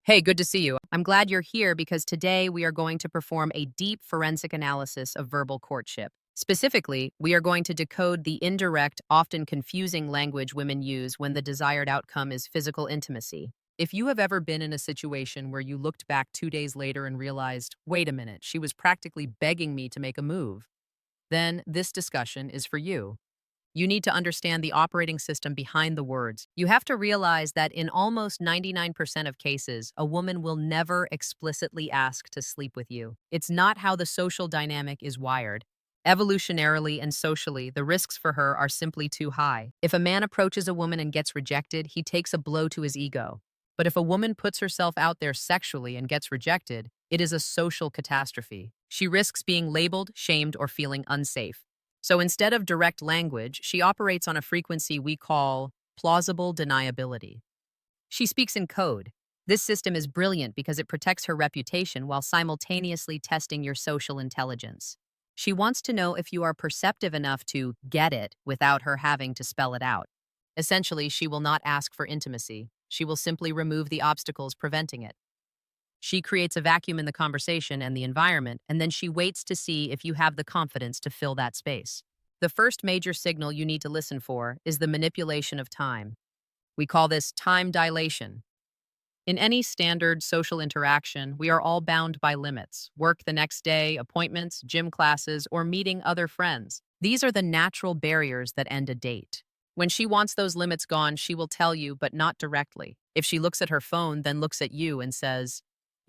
Hey, good to see you. I'm glad you're here because today we are going to perform a deep forensic analysis of verbal courtship. Specifically, we are going to decode the indirect, often confusing language women use when the desired outcome is physical intimacy. If you have ever been in a situation where you looked back 2 days later and realized, wait a minute, she was practically begging me to make a move, then this discussion is for you. You need to understand the operating system behind the words. You have to realize that in almost 99% of cases, a woman will never explicitly ask to sleep with you. It's not how the social dynamic is wired. Evolutionarily and socially, the risks for her are simply too high. If a man approaches a woman and gets rejected, he takes a blow to his ego. But if a woman puts herself out there sexually and gets rejected, it is a social catastrophe. She risks being labeled, shamed, or feeling unsafe. So instead of direct language, she operates on a frequency we call plausible deniability. She speaks in code. This system is brilliant because it protects her reputation while simultaneously testing your social intelligence. She wants to know if you are perceptive enough to get it without her having to spell it out. Essentially, she will not ask for intimacy. She will simply remove the obstacles preventing it. She creates a vacuum in the conversation and the environment, and then she waits to see if you have the confidence to fill that space. The first major signal you need to listen for is the manipulation of time. We call this time dilation. In any standard social interaction, we are all bound by limits: work the next day, appointments, gym classes, or meeting other friends. These are the natural barriers that end a date. When she wants those limits gone, she will tell you, but not directly. If she looks at her phone, then looks at you and says,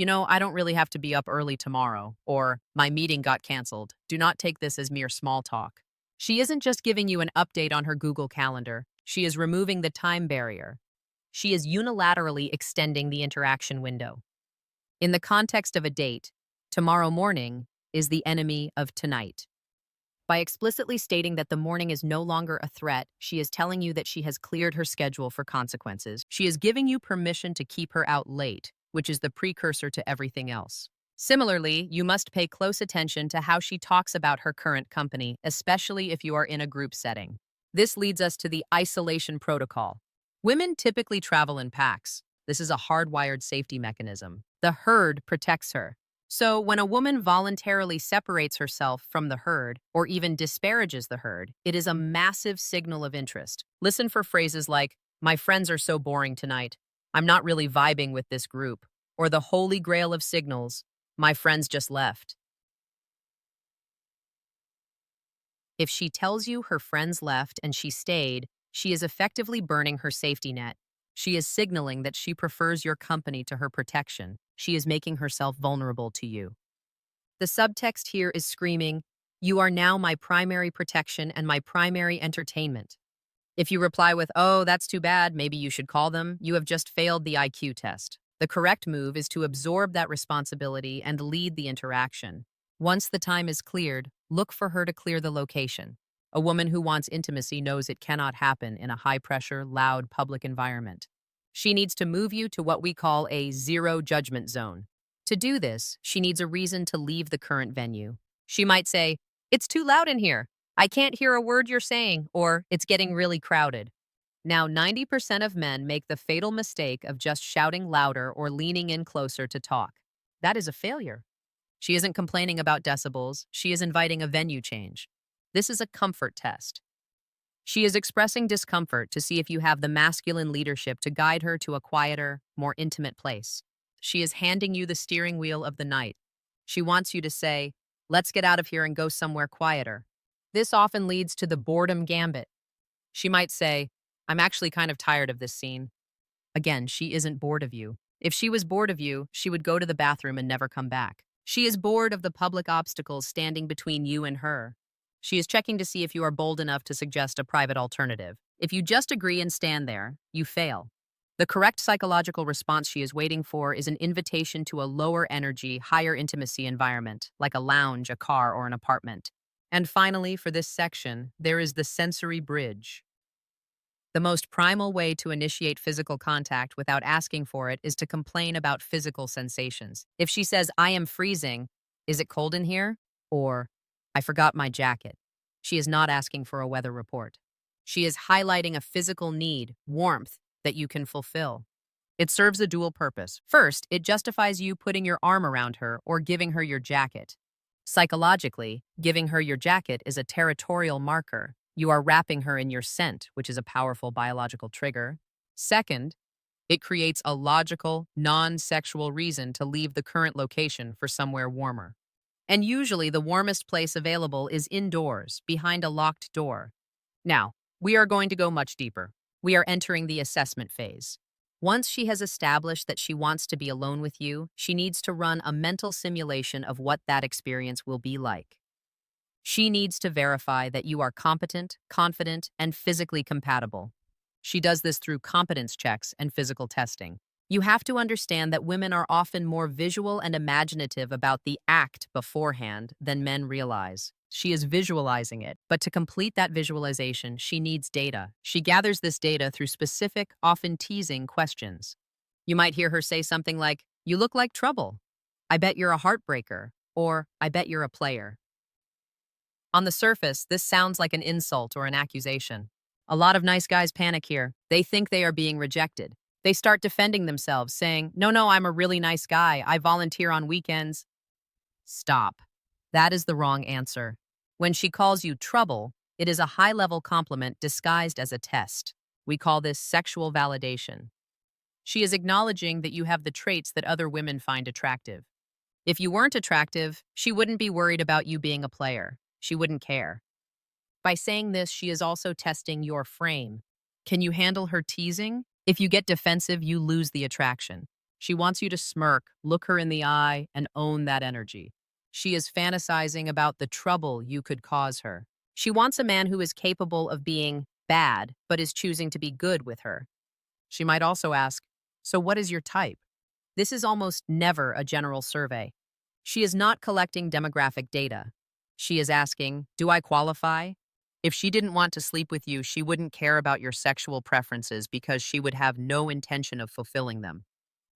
I don't really have to be up early tomorrow, or my meeting got canceled. Do not take this as mere small talk. She isn't just giving you an update on her Google Calendar. She is removing the time barrier. She is unilaterally extending the interaction window. In the context of a date, tomorrow morning is the enemy of tonight. By explicitly stating that the morning is no longer a threat, she is telling you that she has cleared her schedule for consequences. She is giving you permission to keep her out late, which is the precursor to everything else. Similarly, you must pay close attention to how she talks about her current company, especially if you are in a group setting. This leads us to the isolation protocol. Women typically travel in packs. This is a hardwired safety mechanism. The herd protects her. So when a woman voluntarily separates herself from the herd, or even disparages the herd, it is a massive signal of interest. Listen for phrases like, "My friends are so boring tonight. I'm not really vibing with this group," or the holy grail of signals, "My friends just left." If she tells you her friends left and she stayed, she is effectively burning her safety net. She is signaling that she prefers your company to her protection. She is making herself vulnerable to you. The subtext here is screaming, "You are now my primary protection and my primary entertainment." If you reply with, "Oh, that's too bad, maybe you should call them," you have just failed the IQ test. The correct move is to absorb that responsibility and lead the interaction. Once the time is cleared, look for her to clear the location. A woman who wants intimacy knows it cannot happen in a high-pressure, loud public environment. She needs to move you to what we call a zero judgment zone. To do this, she needs a reason to leave the current venue. She might say, "It's too loud in here. I can't hear a word you're saying," or "It's getting really crowded." Now, 90% of men make the fatal mistake of just shouting louder or leaning in closer to talk. That is a failure. She isn't complaining about decibels, she is inviting a venue change. This is a comfort test. She is expressing discomfort to see if you have the masculine leadership to guide her to a quieter, more intimate place. She is handing you the steering wheel of the night. She wants you to say, "Let's get out of here and go somewhere quieter." This often leads to the boredom gambit. She might say, "I'm actually kind of tired of this scene." Again, she isn't bored of you. If she was bored of you, she would go to the bathroom and never come back. She is bored of the public obstacles standing between you and her. She is checking to see if you are bold enough to suggest a private alternative. If you just agree and stand there, you fail. The correct psychological response she is waiting for is an invitation to a lower energy, higher intimacy environment, like a lounge, a car, or an apartment. And finally, for this section, there is the sensory bridge. The most primal way to initiate physical contact without asking for it is to complain about physical sensations. If she says, "I am freezing," "Is it cold in here?" Or, "I forgot my jacket," she is not asking for a weather report. She is highlighting a physical need, warmth, that you can fulfill. It serves a dual purpose. First, it justifies you putting your arm around her or giving her your jacket. Psychologically, giving her your jacket is a territorial marker. You are wrapping her in your scent, which is a powerful biological trigger. Second, it creates a logical, non-sexual reason to leave the current location for somewhere warmer. And usually the warmest place available is indoors, behind a locked door. Now, we are going to go much deeper. We are entering the assessment phase. Once she has established that she wants to be alone with you, she needs to run a mental simulation of what that experience will be like. She needs to verify that you are competent, confident, and physically compatible. She does this through competence checks and physical testing. You have to understand that women are often more visual and imaginative about the act beforehand than men realize. She is visualizing it, but to complete that visualization, she needs data. She gathers this data through specific, often teasing questions. You might hear her say something like, "You look like trouble. I bet you're a heartbreaker," or "I bet you're a player." On the surface, this sounds like an insult or an accusation. A lot of nice guys panic here. They think they are being rejected. They start defending themselves, saying, "No, I'm a really nice guy. I volunteer on weekends." Stop. That is the wrong answer. When she calls you trouble, it is a high-level compliment disguised as a test. We call this sexual validation. She is acknowledging that you have the traits that other women find attractive. If you weren't attractive, she wouldn't be worried about you being a player. She wouldn't care. By saying this, she is also testing your frame. Can you handle her teasing? If you get defensive, you lose the attraction. She wants you to smirk, look her in the eye, and own that energy. She is fantasizing about the trouble you could cause her. She wants a man who is capable of being bad, but is choosing to be good with her. She might also ask, "So what is your type?" This is almost never a general survey. She is not collecting demographic data. She is asking, "Do I qualify?" If she didn't want to sleep with you, she wouldn't care about your sexual preferences because she would have no intention of fulfilling them.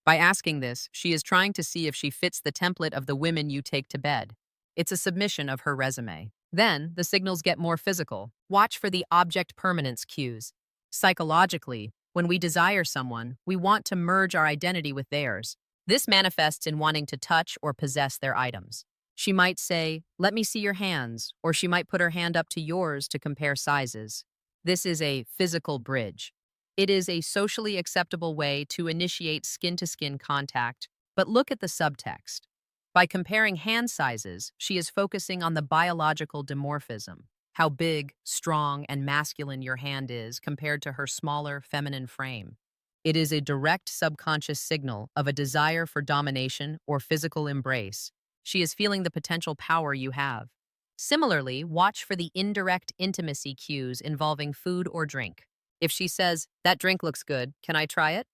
By asking this, she is trying to see if she fits the template of the women you take to bed. It's a submission of her resume. Then, the signals get more physical. Watch for the object permanence cues. Psychologically, when we desire someone, we want to merge our identity with theirs. This manifests in wanting to touch or possess their items. She might say, "Let me see your hands," or she might put her hand up to yours to compare sizes. This is a physical bridge. It is a socially acceptable way to initiate skin-to-skin contact, but look at the subtext. By comparing hand sizes, she is focusing on the biological dimorphism, how big, strong, and masculine your hand is compared to her smaller, feminine frame. It is a direct subconscious signal of a desire for domination or physical embrace. She is feeling the potential power you have. Similarly, watch for the indirect intimacy cues involving food or drink. If she says, "That drink looks good, can I try it?"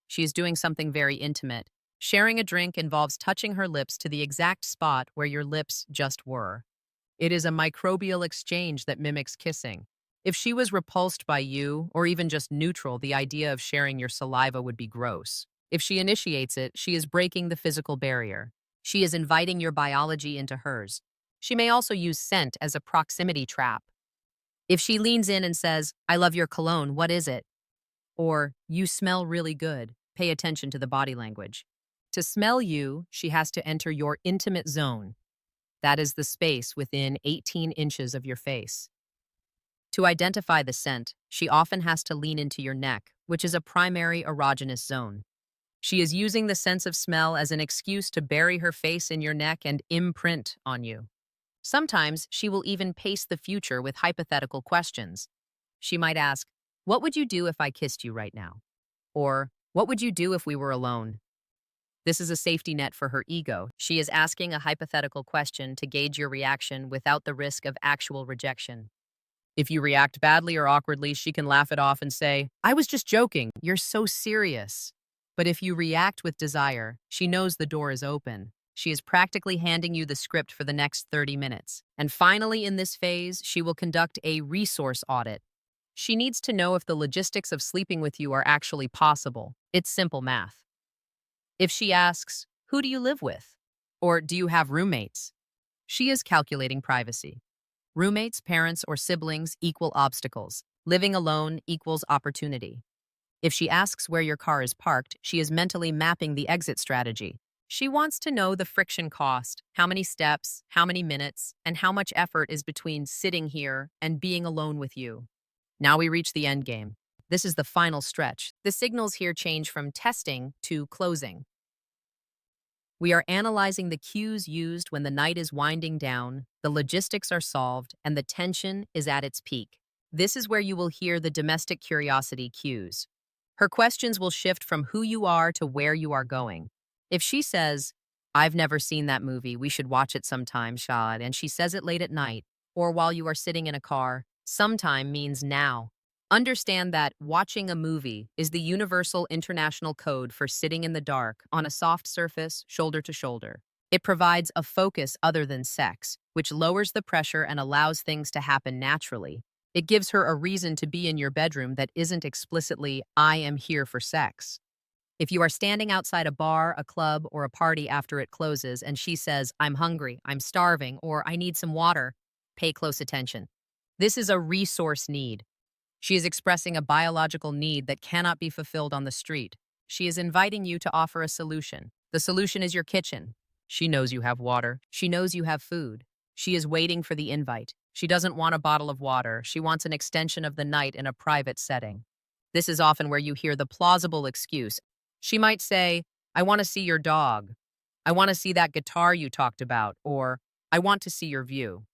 she is doing something very intimate. Sharing a drink involves touching her lips to the exact spot where your lips just were. It is a microbial exchange that mimics kissing. If she was repulsed by you, or even just neutral, the idea of sharing your saliva would be gross. If she initiates it, she is breaking the physical barrier. She is inviting your biology into hers. She may also use scent as a proximity trap. If she leans in and says, "I love your cologne, what is it?" Or, "You smell really good," pay attention to the body language. To smell you, she has to enter your intimate zone. That is the space within 18 inches of your face. To identify the scent, she often has to lean into your neck, which is a primary erogenous zone. She is using the sense of smell as an excuse to bury her face in your neck and imprint on you. Sometimes she will even pace the future with hypothetical questions. She might ask, "What would you do if I kissed you right now?" Or, "What would you do if we were alone?" This is a safety net for her ego. She is asking a hypothetical question to gauge your reaction without the risk of actual rejection. If you react badly or awkwardly, she can laugh it off and say, "I was just joking, you're so serious." But if you react with desire, she knows the door is open. She is practically handing you the script for the next 30 minutes. And finally, in this phase, she will conduct a resource audit. She needs to know if the logistics of sleeping with you are actually possible. It's simple math. If she asks, "Who do you live with?" or "Do you have roommates?" she is calculating privacy. Roommates, parents, or siblings equal obstacles. Living alone equals opportunity. If she asks where your car is parked, she is mentally mapping the exit strategy. She wants to know the friction cost, how many steps, how many minutes, and how much effort is between sitting here and being alone with you. Now we reach the end game. This is the final stretch. The signals here change from testing to closing. We are analyzing the cues used when the night is winding down, the logistics are solved, and the tension is at its peak. This is where you will hear the domestic curiosity cues. Her questions will shift from who you are to where you are going. If she says, "I've never seen that movie, we should watch it sometime, Shad," and she says it late at night, or while you are sitting in a car, sometime means now. Understand that watching a movie is the universal international code for sitting in the dark on a soft surface, shoulder to shoulder. It provides a focus other than sex, which lowers the pressure and allows things to happen naturally. It gives her a reason to be in your bedroom that isn't explicitly, "I am here for sex." If you are standing outside a bar, a club, or a party after it closes and she says, "I'm hungry, I'm starving," or "I need some water," pay close attention. This is a resource need. She is expressing a biological need that cannot be fulfilled on the street. She is inviting you to offer a solution. The solution is your kitchen. She knows you have water. She knows you have food. She is waiting for the invite. She doesn't want a bottle of water. She wants an extension of the night in a private setting. This is often where you hear the plausible excuse. She might say, "I want to see your dog. I want to see that guitar you talked about," or "I want to see your view."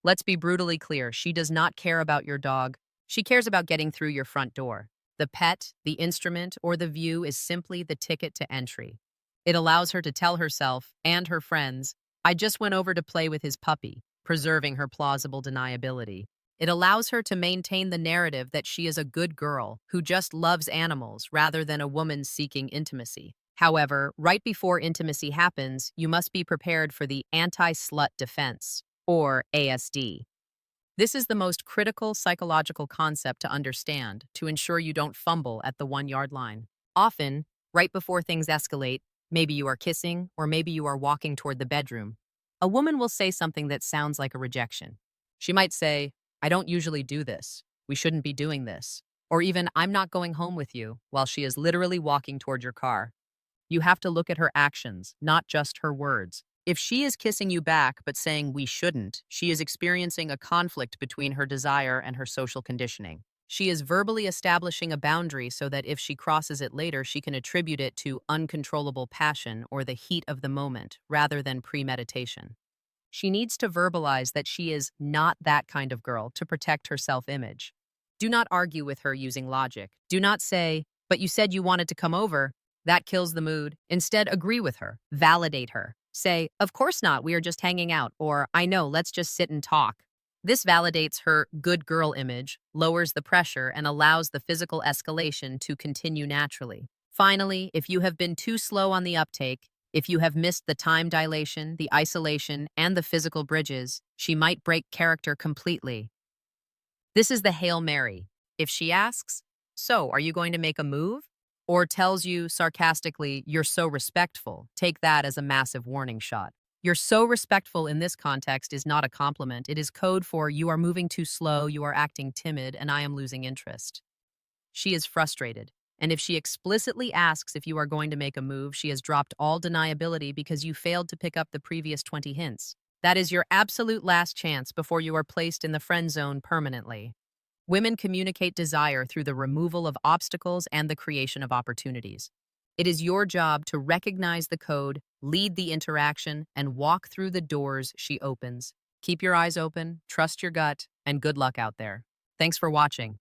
Let's be brutally clear. She does not care about your dog. She cares about getting through your front door. The pet, the instrument, or the view is simply the ticket to entry. It allows her to tell herself and her friends, "I just went over to play with his puppy," preserving her plausible deniability. It allows her to maintain the narrative that she is a good girl who just loves animals rather than a woman seeking intimacy. However, right before intimacy happens, you must be prepared for the anti-slut defense, or ASD. This is the most critical psychological concept to understand to ensure you don't fumble at the 1 yard line. Often, right before things escalate, maybe you are kissing or maybe you are walking toward the bedroom, a woman will say something that sounds like a rejection. She might say, "I don't usually do this. We shouldn't be doing this." Or even, "I'm not going home with you," while she is literally walking toward your car. You have to look at her actions, not just her words. If she is kissing you back but saying "we shouldn't," she is experiencing a conflict between her desire and her social conditioning. She is verbally establishing a boundary so that if she crosses it later, she can attribute it to uncontrollable passion or the heat of the moment rather than premeditation. She needs to verbalize that she is not that kind of girl to protect her self-image. Do not argue with her using logic. Do not say, "But you said you wanted to come over." That kills the mood. Instead, agree with her. Validate her. Say, "Of course not, we are just hanging out," or "I know, let's just sit and talk." This validates her good girl image, lowers the pressure, and allows the physical escalation to continue naturally. Finally, if you have been too slow on the uptake, if you have missed the time dilation, the isolation, and the physical bridges, she might break character completely. This is the Hail Mary. If she asks, "So, are you going to make a move?" or tells you sarcastically, "You're so respectful," take that as a massive warning shot. "You're so respectful" in this context is not a compliment. It is code for "you are moving too slow, you are acting timid, and I am losing interest." She is frustrated. And if she explicitly asks if you are going to make a move, she has dropped all deniability because you failed to pick up the previous 20 hints. That is your absolute last chance before you are placed in the friend zone permanently. Women communicate desire through the removal of obstacles and the creation of opportunities. It is your job to recognize the code, lead the interaction, and walk through the doors she opens. Keep your eyes open, trust your gut, and good luck out there. Thanks for watching.